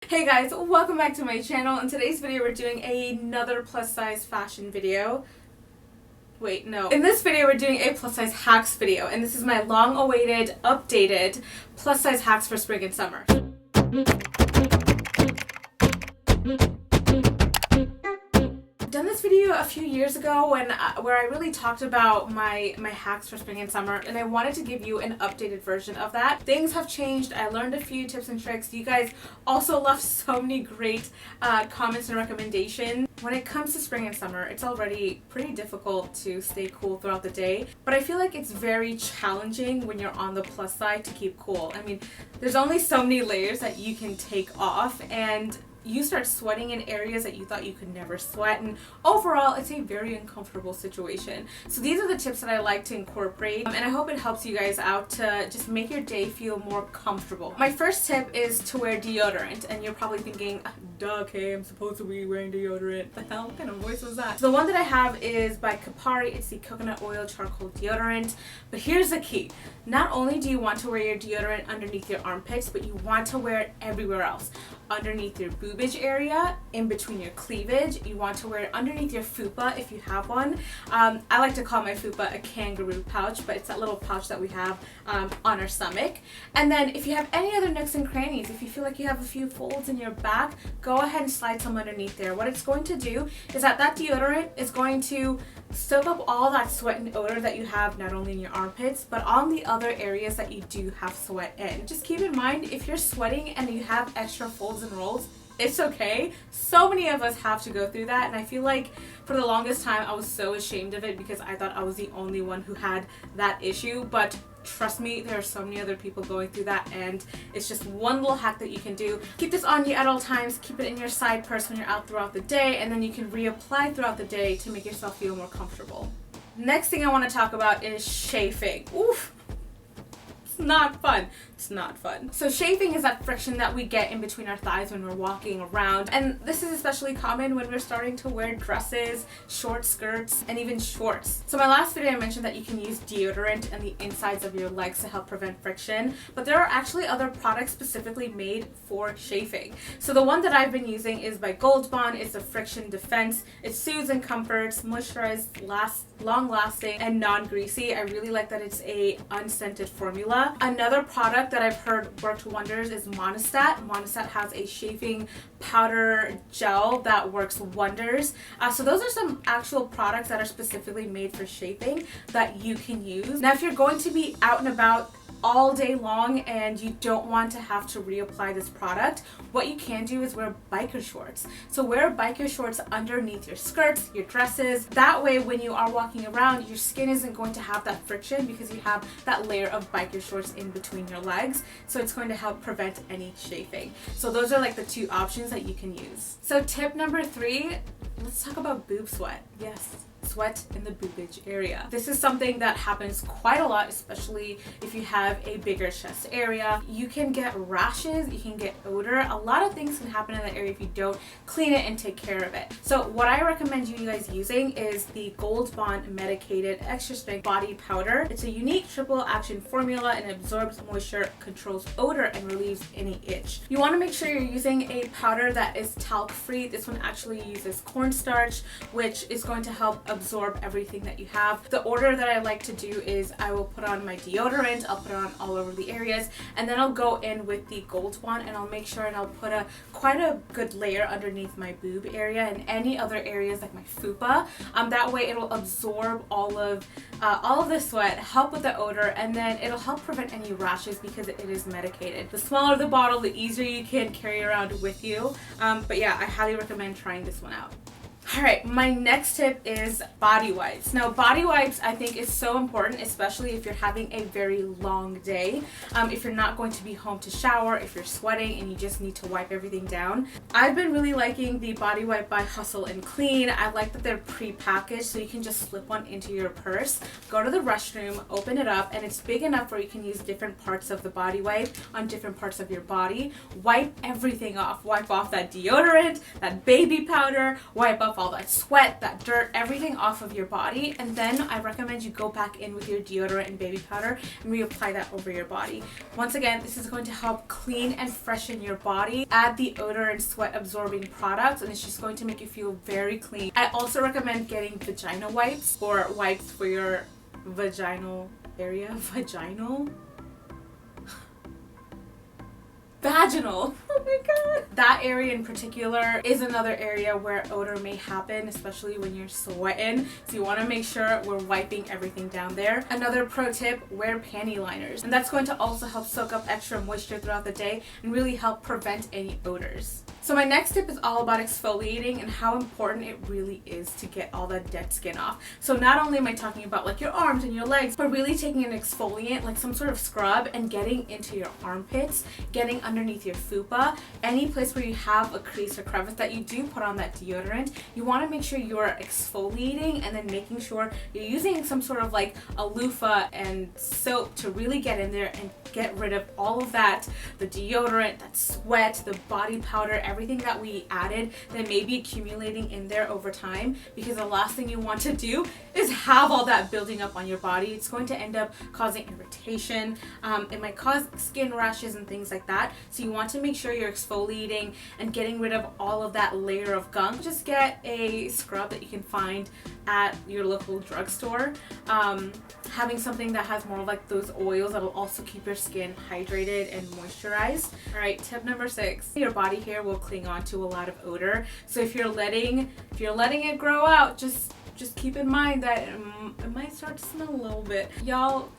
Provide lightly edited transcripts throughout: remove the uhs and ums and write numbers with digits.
Hey guys, welcome back to my channel. In today's video we're doing another plus size fashion video. Wait, no. In this video we're doing a plus size hacks video, and this is my long awaited, updated plus size hacks for spring and summer. I've done this video a few years ago where I really talked about my hacks for spring and summer, and I wanted to give you an updated version of that. Things have changed. I learned a few tips and tricks. You guys also left so many great comments and recommendations. When it comes to spring and summer, it's already pretty difficult to stay cool throughout the day, but I feel like it's very challenging when you're on the plus side to keep cool. I mean, there's only so many layers that you can take off, and you start sweating in areas that you thought you could never sweat, and overall it's a very uncomfortable situation. So these are the tips that I like to incorporate, and I hope it helps you guys out to just make your day feel more comfortable. My first tip is to wear deodorant, and you're probably thinking, duh, okay, I'm supposed to be wearing deodorant. The hell, what kind of voice was that? So the one that I have is by Kapari. It's the coconut oil charcoal deodorant. But here's the key. Not only do you want to wear your deodorant underneath your armpits, but you want to wear it everywhere else. Underneath your boobage area, in between your cleavage. You want to wear it underneath your fupa if you have one. I like to call my fupa a kangaroo pouch, but it's that little pouch that we have on our stomach. And then if you have any other nooks and crannies, if you feel like you have a few folds in your back, go ahead and slide some underneath there. What it's going to do is that deodorant is going to soak up all that sweat and odor that you have not only in your armpits, but on the other areas that you do have sweat in. Just keep in mind, if you're sweating and you have extra folds and rolls, it's okay. So many of us have to go through that, and I feel like for the longest time I was so ashamed of it because I thought I was the only one who had that issue. But trust me, there are so many other people going through that, and it's just one little hack that you can do. Keep this on you at all times. Keep it in your side purse when you're out throughout the day, and then you can reapply throughout the day to make yourself feel more comfortable. Next thing I want to talk about is chafing. Oof. Not fun. It's not fun. So chafing is that friction that we get in between our thighs when we're walking around, and this is especially common when we're starting to wear dresses, short skirts, and even shorts. So my last video I mentioned that you can use deodorant on the insides of your legs to help prevent friction, but there are actually other products specifically made for chafing. So the one that I've been using is by Gold Bond. It's a friction defense. It soothes and comforts, moisturized, long-lasting, and non-greasy. I really like that it's a unscented formula. Another product that I've heard worked wonders is Monistat. Monistat has a chafing powder gel that works wonders. So those are some actual products that are specifically made for chafing that you can use. Now, if you're going to be out and about all day long and you don't want to have to reapply this product, what you can do is wear biker shorts. So wear biker shorts underneath your skirts, your dresses. That way when you are walking around, your skin isn't going to have that friction because you have that layer of biker shorts in between your legs. So it's going to help prevent any chafing. So those are like the two options that you can use. So tip number 3, let's talk about boob sweat. Yes, sweat in the boobage area. This is something that happens quite a lot, especially if you have a bigger chest area. You can get rashes, you can get odor. A lot of things can happen in that area if you don't clean it and take care of it. So what I recommend you guys using is the Gold Bond Medicated Extra Strength Body Powder. It's a unique triple action formula and absorbs moisture, controls odor, and relieves any itch. You want to make sure you're using a powder that is talc free. This one actually uses cornstarch, which is going to help absorb everything that you have. The order that I like to do is I will put on my deodorant, I'll put it on all over the areas, and then I'll go in with the Gold Bond, and I'll make sure and I'll put quite a good layer underneath my boob area and any other areas like my fupa. That way it'll absorb all of the sweat, help with the odor, and then it'll help prevent any rashes because it is medicated. The smaller the bottle, the easier you can carry around with you. But yeah, I highly recommend trying this one out. Alright, my next tip is body wipes. Now, body wipes I think is so important, especially if you're having a very long day. If you're not going to be home to shower, if you're sweating and you just need to wipe everything down. I've been really liking the body wipe by Hustle and Clean. I like that they're pre-packaged so you can just slip one into your purse, go to the restroom, open it up, and it's big enough where you can use different parts of the body wipe on different parts of your body. Wipe everything off. Wipe off that deodorant, that baby powder, wipe off all that sweat, that dirt, everything off of your body. And then I recommend you go back in with your deodorant and baby powder and reapply that over your body. Once again, this is going to help clean and freshen your body, add the odor and sweat absorbing products, and it's just going to make you feel very clean. I also recommend getting vagina wipes or wipes for your vaginal area. Vaginal? Vaginal. Oh my god. That area in particular is another area where odor may happen, especially when you're sweating. So you want to make sure we're wiping everything down there. Another pro tip, wear panty liners. And that's going to also help soak up extra moisture throughout the day and really help prevent any odors. So my next tip is all about exfoliating and how important it really is to get all that dead skin off. So not only am I talking about like your arms and your legs, but really taking an exfoliant, like some sort of scrub, and getting into your armpits, getting underneath your fupa, any place where you have a crease or crevice that you do put on that deodorant. You want to make sure you're exfoliating and then making sure you're using some sort of like a loofah and soap to really get in there and get rid of all of that, the deodorant, that sweat, the body powder, everything that we added that may be accumulating in there over time, because the last thing you want to do is have all that building up on your body. It's going to end up causing irritation. It might cause skin rashes and things like that. So you want to make sure you're exfoliating and getting rid of all of that layer of gunk. Just get a scrub that you can find at your local drugstore. Having something that has more of like those oils that will also keep your skin hydrated and moisturized. All right, tip number 6. Your body hair will cling on to a lot of odor. So if you're letting it grow out, just keep in mind that it might start to smell a little bit. Y'all,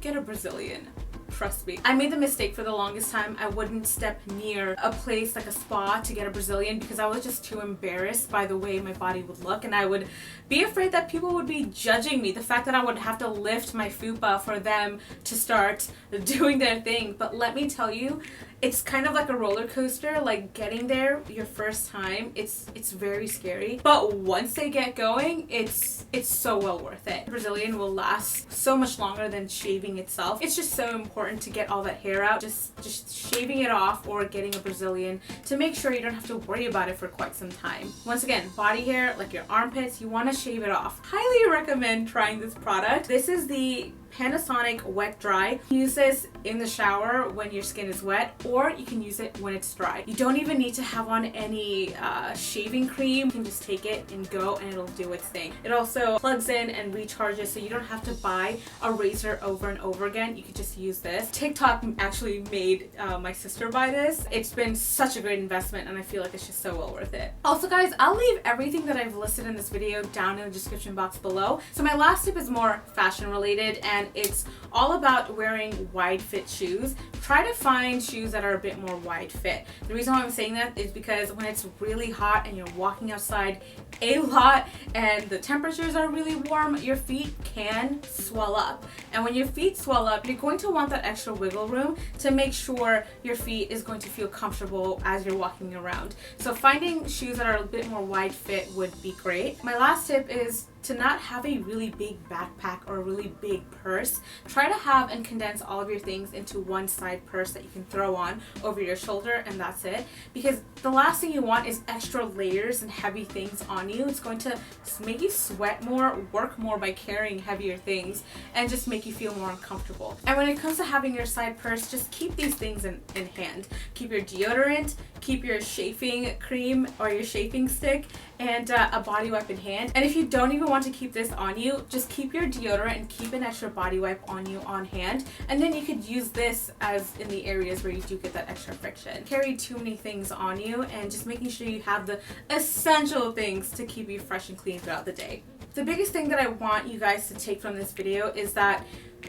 get a Brazilian. Trust me. I made the mistake for the longest time. I wouldn't step near a place like a spa to get a Brazilian because I was just too embarrassed by the way my body would look, and I would be afraid that people would be judging me. The fact that I would have to lift my fupa for them to start doing their thing. But let me tell you, it's kind of like a roller coaster. Like getting there your first time, it's very scary. But once they get going, it's so well worth it. Brazilian will last so much longer than shaving itself. It's just so important to get all that hair out. Just shaving it off or getting a Brazilian to make sure you don't have to worry about it for quite some time. Once again, body hair, like your armpits, you want to shave it off. Highly recommend trying this product. This is the Panasonic Wet Dry. Use this in the shower when your skin is wet, or you can use it when it's dry. You don't even need to have on any shaving cream. You can just take it and go and it'll do its thing. It also plugs in and recharges, so you don't have to buy a razor over and over again. You could just use this. TikTok actually made my sister buy this. It's been such a great investment and I feel like it's just so well worth it. Also guys, I'll leave everything that I've listed in this video down in the description box below. So my last tip is more fashion related, and it's all about wearing wide fit shoes. Try to find shoes that are a bit more wide fit. The reason why I'm saying that is because when it's really hot and you're walking outside a lot and the temperatures are really warm, your feet can swell up. And when your feet swell up, you're going to want that extra wiggle room to make sure your feet is going to feel comfortable as you're walking around. So finding shoes that are a bit more wide fit would be great. My last tip is to not have a really big backpack or a really big purse. Try to have and condense all of your things into one side purse that you can throw on over your shoulder, and that's it. Because the last thing you want is extra layers and heavy things on you. It's going to make you sweat more, work more by carrying heavier things, and just make you feel more uncomfortable. And when it comes to having your side purse, just keep these things in hand. Keep your deodorant, keep your shaving cream or your shaving stick, and a body wipe in hand. And if you don't even want to keep this on you, just keep your deodorant and keep an extra body wipe on you on hand, and then you could use this as in the areas where you do get that extra friction. Carry too many things on you, and just making sure you have the essential things to keep you fresh and clean throughout the day. The biggest thing that I want you guys to take from this video is that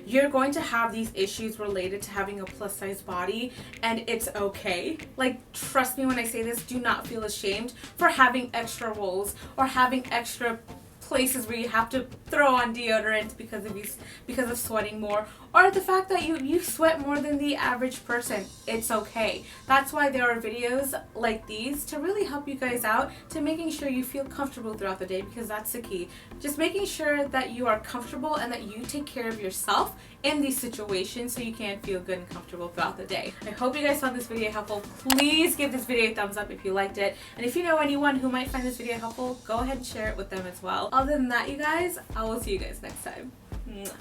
you're going to have these issues related to having a plus size body, and it's okay. Like, trust me when I say this, do not feel ashamed for having extra rolls or having extra places where you have to throw on deodorant because of sweating more, or the fact that you sweat more than the average person. It's okay. That's why there are videos like these to really help you guys out, to making sure you feel comfortable throughout the day, because that's the key. Just making sure that you are comfortable and that you take care of yourself in these situations so you can feel good and comfortable throughout the day. I hope you guys found this video helpful. Please give this video a thumbs up if you liked it. And if you know anyone who might find this video helpful, go ahead and share it with them as well. Other than that, you guys, I will see you guys next time. Mwah.